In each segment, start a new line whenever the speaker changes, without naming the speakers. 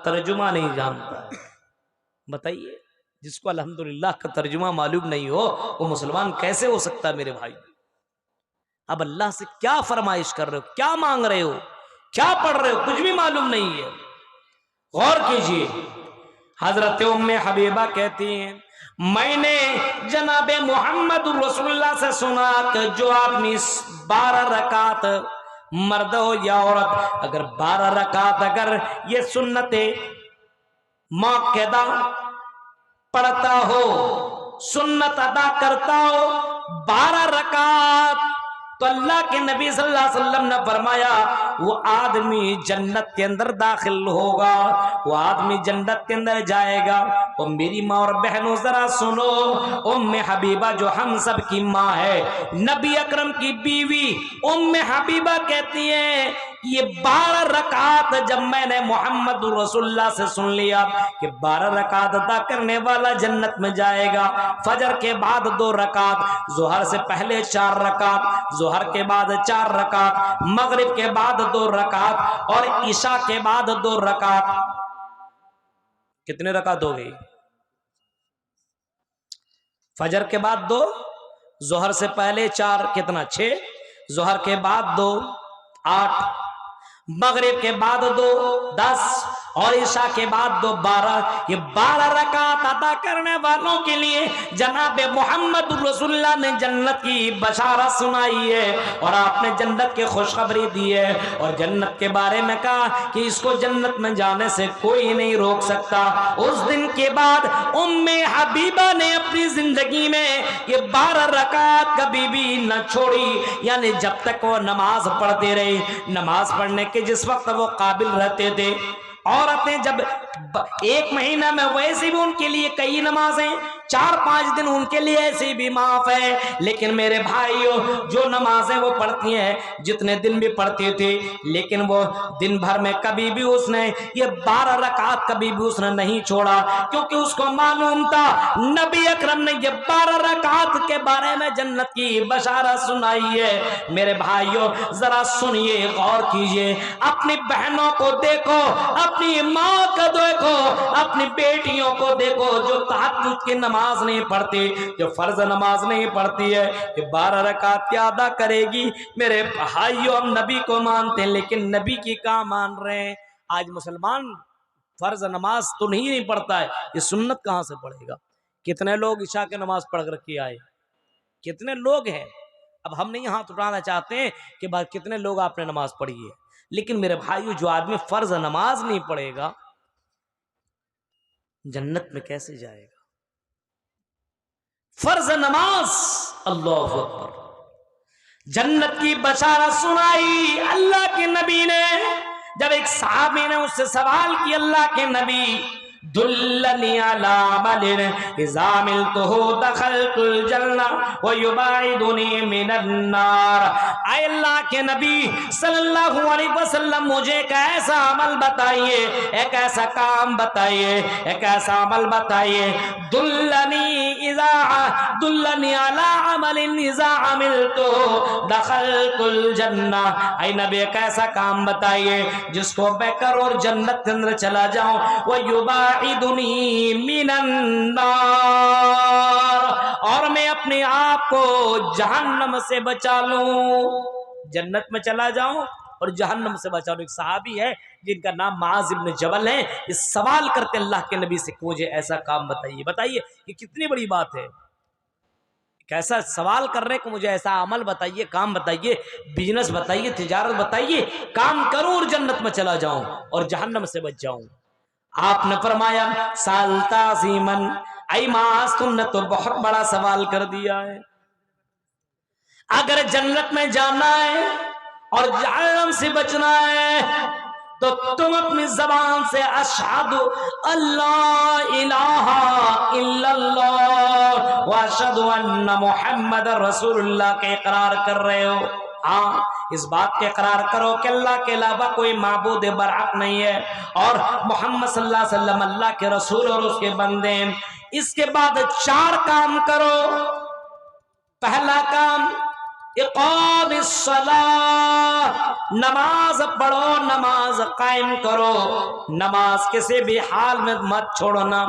ترجمہ نہیں جانتا ہے۔ بتائیے، جس کو الحمدللہ کا ترجمہ معلوم نہیں ہو وہ مسلمان کیسے ہو سکتا ہے میرے بھائی؟ اب اللہ سے کیا فرمائش کر رہے ہو، کیا مانگ رہے ہو، کیا پڑھ رہے ہو، کچھ بھی معلوم نہیں ہے۔ غور کیجئے، حضرت ام حبیبہ کہتی ہیں میں نے جناب محمد رسول اللہ سے سنا کہ جو آدمی 12 رکعت، مرد ہو یا عورت، اگر 12 رکعت اگر یہ سنت مؤکدہ پڑھتا ہو، سنت ادا کرتا ہو 12 رکعت، تو اللہ کے نبی صلی اللہ علیہ وسلم نے فرمایا وہ آدمی جنت کے اندر داخل ہوگا، وہ آدمی جنت کے اندر جائے گا۔ اور میری ماں اور بہنوں ذرا سنو، ام حبیبہ جو ہم سب کی ماں ہے، نبی اکرم کی بیوی ام حبیبہ کہتی ہیں یہ 12 رکعت جب میں نے محمد رسول اللہ سے سن لیا کہ 12 رکعت ادا کرنے والا جنت میں جائے گا، فجر کے بعد 2 رکعت، ظہر سے پہلے 4 رکعت، ظہر کے بعد 4 رکعت، مغرب کے بعد 2 رکعت اور عشاء کے بعد 2 رکعت، کتنے رکعت ہو گئی؟ فجر کے بعد 2، ظہر سے پہلے 4، کتنا؟ 6، ظہر کے بعد 2، 8، مغرب کے بعد 2، 10 اور عشاء کے بعد 2، 12۔ یہ 12 رکعت ادا کرنے والوں کے لیے جناب محمد رسول اللہ نے جنت کی بشارت سنائی ہے اور آپ نے جنت کی خوشخبری دی ہے، اور جنت کے بارے میں کہا کہ اس کو جنت میں جانے سے کوئی نہیں روک سکتا۔ اس دن کے بعد ام حبیبہ نے اپنی زندگی میں یہ 12 رکعت کبھی بھی نہ چھوڑی، یعنی جب تک وہ نماز پڑھتے رہے۔ نماز پڑھنے کے جس وقت وہ قابل رہتے تھے، عورتیں جب 1 مہینہ میں ویسے بھی ان کے لیے کئی نمازیں، 4-5 دن ان کے لیے ایسی بھی معاف ہے، لیکن میرے بھائیوں جو نمازیں وہ پڑھتی ہیں جتنے دن بھی پڑھتے تھے، لیکن وہ دن بھر میں کبھی بھی اس نے یہ 12 رکعت کبھی بھی اس نے نہیں چھوڑا، کیونکہ اس کو معلوم تھا نبی اکرم نے یہ 12 رکعت کے بارے میں جنت کی بشارت سنائی ہے۔ میرے بھائیوں ذرا سنیے، غور کیجئے، اپنی بہنوں کو دیکھو، اپنی ماں کو دیکھو، اپنی بیٹیوں کو دیکھو جو تہجد کی نماز نہیں پڑھتی، جو فرض نماز نہیں پڑھتی ہے، کہ 12 رکعت کیا ادا کرے گی؟ میرے بھائیوں ہم نبی کو مانتے ہیں لیکن نبی کی کہاں مان رہے ہیں؟ آج مسلمان فرض نماز تو نہیں پڑھتا ہے، یہ سنت کہاں سے پڑھے گا؟ کتنے لوگ عشاء کی نماز پڑھ کر کے آئے، کتنے لوگ ہیں؟ اب ہم نہیں ہاتھ اٹھانا چاہتے ہیں کہ بھائی کتنے لوگ آپ نے نماز پڑھی ہے، لیکن میرے بھائیو جو آدمی فرض نماز نہیں پڑھے گا جنت میں کیسے جائے گا؟ فرض نماز، اللہ اکبر، جنت کی بشارت سنائی اللہ کے نبی نے۔ جب ایک صحابی نے اس سے سوال کیا اللہ کے نبی دلنی علی عمل اذا عملته دخلت الجنہ ویباعدنی من النار، اے اللہ کے نبی صلی اللہ علیہ وسلم مجھے ایک ایسا عمل بتائیے، ایک ایسا کام بتائیے، ایک ایسا عمل بتائیے، دلنی علی عمل اذا عملته دخلت الجنہ، اے نبی ایک ایسا کام بتائیے جس کو میں کروں اور جنت کے اندر چلا جاؤں، وَيُبَاعِدُنِي مِنَ النَّارِ، اور میں اپنے آپ کو جہنم سے بچا لوں، جنت میں چلا جاؤں اور جہنم سے بچا لوں۔ ایک صحابی ہے جن کا نام معاذ بن جبل ہے، یہ سوال کرتے اللہ کے نبی سے کہ مجھے ایسا کام بتائیے۔ بتائیے یہ کتنی بڑی بات ہے، کیسا سوال کر رہے کہ مجھے ایسا عمل بتائیے، کام بتائیے، بزنس بتائیے، تجارت بتائیے، کام کروں اور جنت میں چلا جاؤں اور جہنم سے بچ جاؤں۔ آپ نے فرمایا سالتا عظیمن، اے معاذ تم نے تو بہت بڑا سوال کر دیا ہے، اگر جنت میں جانا ہے اور جہنم سے بچنا ہے تو تم اپنی زبان سے اشہد اللہ الہ الا اللہ واشہد ان محمد رسول اللہ کے اقرار کر رہے ہو۔ ہاں اس بات کے اقرار کرو کہ اللہ کے علاوہ کوئی معبود برحق نہیں ہے اور محمد صلی اللہ علیہ وسلم اللہ کے رسول اور اس کے بندے ہیں۔ اس کے بعد 4 کام کرو۔ پہلا کام اقام الصلاۃ، نماز پڑھو، نماز قائم کرو، نماز کسی بھی حال میں مت چھوڑنا،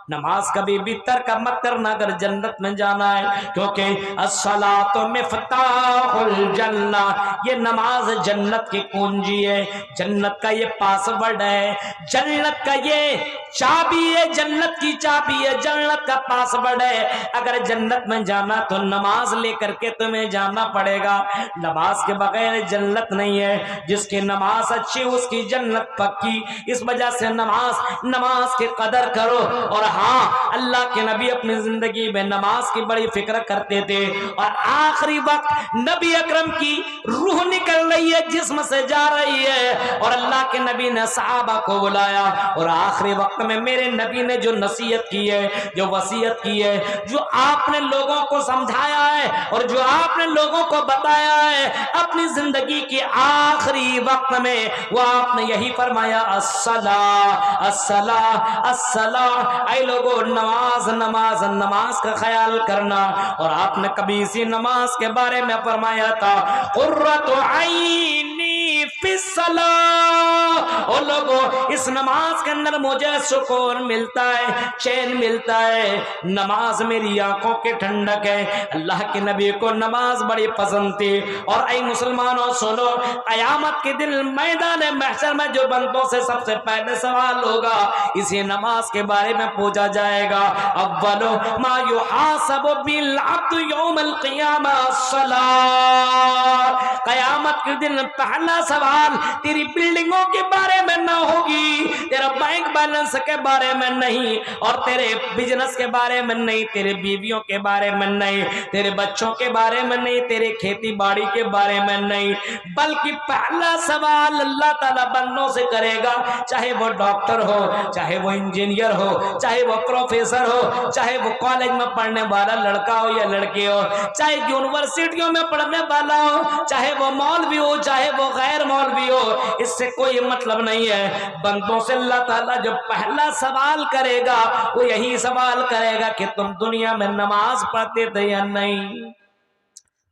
نماز کبھی بھی ترک مت کرنا اگر جنت میں جانا ہے، کیونکہ الصلاۃ مفتاح الجنہ، یہ نماز جنت کی کنجی ہے، جنت کا یہ پاس ورڈ ہے، جنت کا یہ چابی ہے، جنت کی چابی ہے، جنت کا پاس ورڈ ہے۔ اگر جنت میں جانا تو نماز لے کر کے تمہیں جانا پڑے گا، نماز کے بغیر جنت نہیں ہے، جس کی نماز اچھی اس کی جنت پکی، اس وجہ سے نماز کی قدر کرو۔ اور ہاں، اللہ کے نبی اپنی زندگی میں نماز کی بڑی فکر کرتے تھے، اور آخری وقت نبی اکرم کی روح نکل رہی ہے، جسم سے جا رہی ہے، اور اللہ کے نبی نے صحابہ کو بلایا، اور آخری وقت میں میرے نبی نے جو نصیحت کی ہے، جو وصیت کی ہے، جو آپ نے لوگوں کو سمجھایا ہے اور جو آپ نے لوگوں کو بتایا ہے اپنی زندگی کی آخری وقت میں، وہ آپ نے یہی فرمایا، الصلاۃ الصلاۃ الصلاۃ، اے لوگو نماز نماز نماز کا خیال کرنا۔ اور آپ نے کبھی اسی نماز کے بارے میں فرمایا تھا، قرۃ عینی فی الصلاۃ، او لوگو اس نماز کے اندر مجھے سکون ملتا ہے، چین ملتا ہے، نماز میری آنکھوں کی ٹھنڈک ہے۔ اللہ کے نبی کو نماز بڑی پسند تھی۔ اور اے مسلمانوں سنو، قیامت کے دن میدان محشر میں جو بندوں سے سب سے پہلے سوال ہوگا، اسی نماز کے بارے میں پوچھا جائے گا، اول ما یحاسب بالعبد یوم القیامہ الصلاۃ، قیامت کے دن پہلا سوال تیری بلڈنگوں کے بارے میں نہ ہوگی، تیرا بینک بیلنس کے بارے میں نہیں، اور تیرے بزنس کے بارے میں نہیں، تیرے بیویوں کے بارے میں نہیں، تیرے بچوں کے بارے میں نہیں، تیرے کھیتی باڑی کے بارے میں نہیں، بلکہ پہلا سوال اللہ تعالیٰ بندوں سے کرے گا، چاہے وہ ڈاکٹر ہو، چاہے وہ انجینئر ہو، چاہے وہ پروفیسر ہو، چاہے وہ کالج میں پڑھنے والا لڑکا ہو یا لڑکی ہو، چاہے یونیورسٹیوں میں پڑھنے والا ہو، چاہے وہ مولوی ہو، چاہے وہ غیر مولوی ہو، اس سے کوئی مطلب نہیں ہے۔ بندوں سے اللہ تعالیٰ جو پہلا سوال کرے گا وہ یہی سوال کرے گا کہ تم دنیا میں نماز پڑھتے تھے یا نہیں۔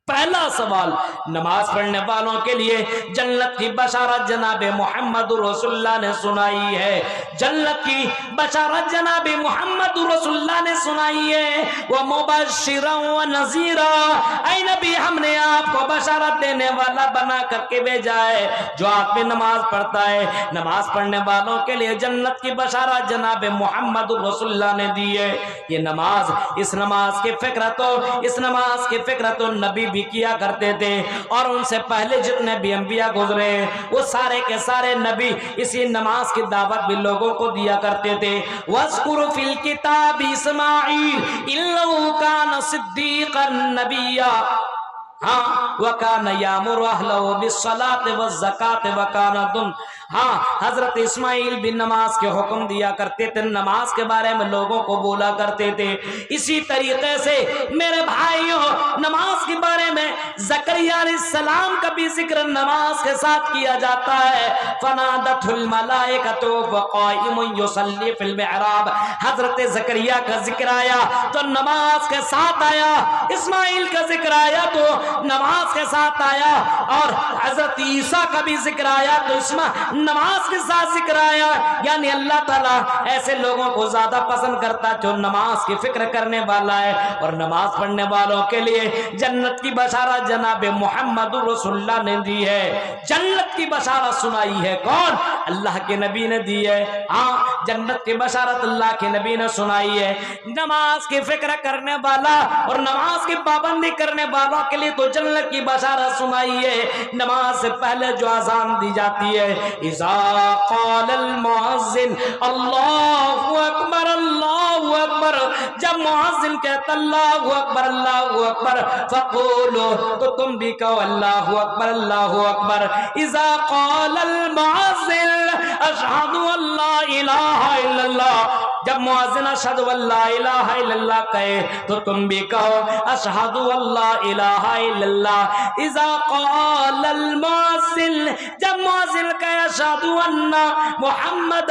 پہلا سوال نماز پڑھنے والوں کے لیے جنت کی بشارت جناب محمد رسول اللہ نے سنائی ہے، جنت کی بشارت جناب محمد رسول اللہ نے سنائی ہے، وَمُبَشِّرًا وَنَذِيرًا، اے نبی ہم نے آپ کو بشارت دینے والا بنا کر کے بھیجا ہے، جو آپ بھی نماز پڑھتا ہے، نماز پڑھنے والوں کے لیے جنت کی بشارت جناب محمد رسول اللہ نے دی ہے۔ یہ نماز، اس نماز کی فکر تو نبی بھی کیا کرتے تھے، اور ان سے پہلے جتنے بھی انبیاء گزرے وہ سارے کے سارے نبی اسی نماز کی دعوت بھی لوگوں کو دیا کرتے تھے۔ وَاذْكُرْ فِي الْكِتَابِ إِسْمَاعِيلَ إِنَّهُ كَانَ صِدِّيقًا نَبِيًّا، ہاں وَكَانَ يَأْمُرُ أَهْلَهُ بِالصَّلَاةِ وَالزَّكَاةِ وَكَانَ ہاں حضرت اسماعیل بھی نماز کے حکم دیا کرتے تھے، نماز کے بارے میں لوگوں کو بولا کرتے تھے۔ اسی طریقے سے میرے بھائیوں، نماز کے بارے میں زکریا علیہ السلام کا بھی ذکر نماز کے ساتھ کیا جاتا ہے۔ فَنَادَتْهُ الْمَلَائِكَةُ وَهُوَ قَائِمٌ يُصَلِّي فِي الْمِحْرَابِ، حضرت زکریا کا ذکر آیا تو نماز کے ساتھ آیا، اسماعیل کا ذکر آیا تو نماز کے ساتھ آیا، اور حضرت عیسیٰ کا بھی ذکر آیا تو نماز کے ساتھ ذکر آیا۔ یعنی اللہ تعالیٰ ایسے لوگوں کو زیادہ پسند کرتا جو نماز کی فکر کرنے والا ہے، اور نماز پڑھنے والوں کے لیے جنت کی بشارت جناب محمد رسول اللہ نے دی ہے۔ جنت کی بشارت سنائی ہے کون؟ اللہ کے نبی نے دی ہے۔ ہاں، جنت کی بشارت اللہ کے نبی نے سنائی ہے۔ نماز کی فکر کرنے والا اور نماز کی پابندی کرنے والوں کے لیے تو جنت کی بشارت سنائی ہے۔ نماز سے پہلے جو اذان دی جاتی ہے، اذا قال المؤذن اللہ اکبر اللہ اکبر، جب مؤذن کہتا اللہ اکبر اللہ اکبر، فقولو تو تم بھی کہو اللہ اکبر اللہ اکبر۔ اذا قال المؤذن اشہد ان لا الہ الا اللہ، جب مؤذن اشہد ان لا الہ الا اللہ کہے تو تم بھی کہو اشہد ان لا الہ الا اللہ۔ اذا قال المؤذن، جب مؤذن کہے اشہد ان محمد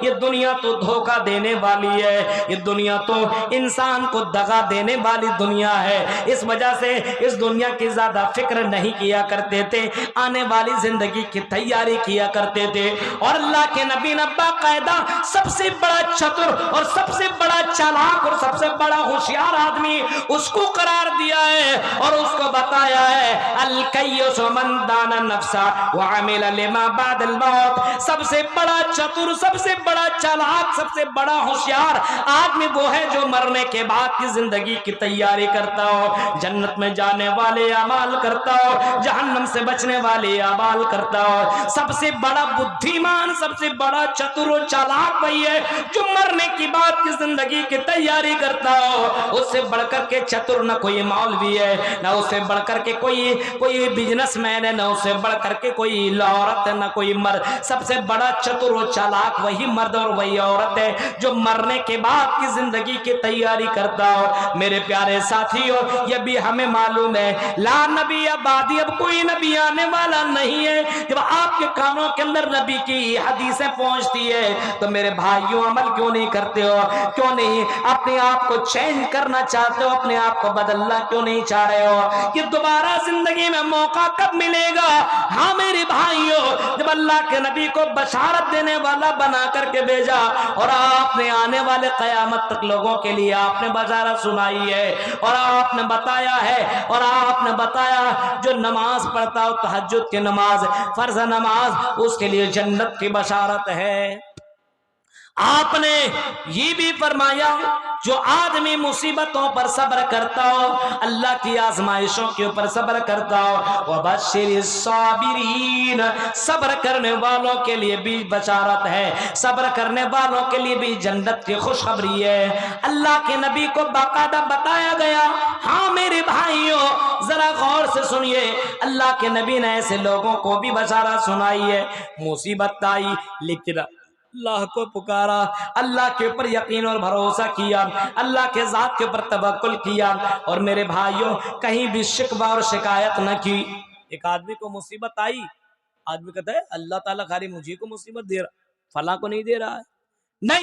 یہ دنیا تو دھوکہ دینے والی ہے، یہ دنیا تو انسان کو دغا دینے والی دنیا ہے، اس وجہ سے اس دنیا کی زیادہ فکر نہیں کیا کرتے تھے، آنے والی زندگی کی تیاری کیا کرتے تھے۔ اور اللہ کے نبی نے باقاعدہ سب سے بڑا چتر اور سب سے بڑا چالاک اور سب سے بڑا ہوشیار آدمی اس کو قرار دیا ہے اور اس کو بتایا ہے الکیس من دان نفسا وعمل لما بعد الموت۔ سب سے بڑا چتر، سب سے بڑا چالاک، سب سے بڑا ہوشیار آدمی وہ ہے جو مرنے کے بعد کی زندگی کی تیاری کرتا ہو، جنت میں جانے والے اعمال کرتا ہو، جہنم سے بچنے والے اعمال کرتا ہو۔ سب سے بڑا بدھیمان، سب سے بڑا چتر و چالاک وہی ہے جو مرنے کی بعد کی زندگی کی تیاری کرتا ہو۔ اس سے بڑھ کر کے چتر نہ کوئی مولوی ہے، نہ اس سے بڑھ کر کے کوئی بزنس مین ہے، نہ اس سے بڑھ کر کے کوئی عورت ہے، نہ کوئی مرد۔ سب سے بڑا چتر و چالاک وہی مرد اور وہی عورت ہے جو مرنے کے بعد کی زندگی کی تیاری کرتا ہو۔ میرے پیارے ساتھیو، یہ بھی ہمیں معلوم ہے لا نبی بعدی، اب کوئی نبی آنے والا نہیں ہے۔ جب آپ کے کانوں کے اندر نبی کی حدیثیں پہنچتی ہے تو میرے بھائیوں عمل کیوں نہیں کرتے ہو؟ کیوں نہیں اپنے آپ کو چینج کرنا چاہتے ہو؟ اپنے آپ کو بدلنا کیوں نہیں چاہ رہے ہو؟ کہ دوبارہ زندگی میں موقع کب ملے گا؟ ہاں میرے بھائیوں، جب اللہ کے نبی کو بشارت دینے والا بنا کر کے بھیجا اور آپ نے آنے والے قیامت تک لوگوں کے لیے آپ نے بشارت سنائی ہے اور آپ نے بتایا ہے، اور آپ نے بتایا جو نماز پڑھتا ہو تہجد کی نماز، فرض نماز، اس کے لیے جنت کی بشارت ہے۔ آپ نے یہ بھی فرمایا جو آدمی مصیبتوں پر صبر کرتا ہو، اللہ کی آزمائشوں کے اوپر صبر کرتا ہو، وَبَشِّرِ الصَّابِرِينَ، صبر کرنے والوں کے لیے بھی بشارت ہے، صبر کرنے والوں کے لیے بھی جنت کی خوشخبری ہے۔ اللہ کے نبی کو باقاعدہ بتایا گیا۔ ہاں میرے بھائیوں ذرا غور سے سنیے، اللہ کے نبی نے ایسے لوگوں کو بھی بشارت سنائی ہے، مصیبت آئی لیکن اللہ کو پکارا، اللہ کے اوپر یقین اور بھروسہ کیا، اللہ کے ذات کے اوپر توکل کیا، اور میرے بھائیوں کہیں بھی شکوہ اور شکایت نہ کی۔ ایک آدمی کو مصیبت آئی، آدمی کہتا ہے اللہ تعالیٰ خالی مجھے کو مصیبت دے رہا، فلاں کو نہیں دے رہا ہے، نہیں،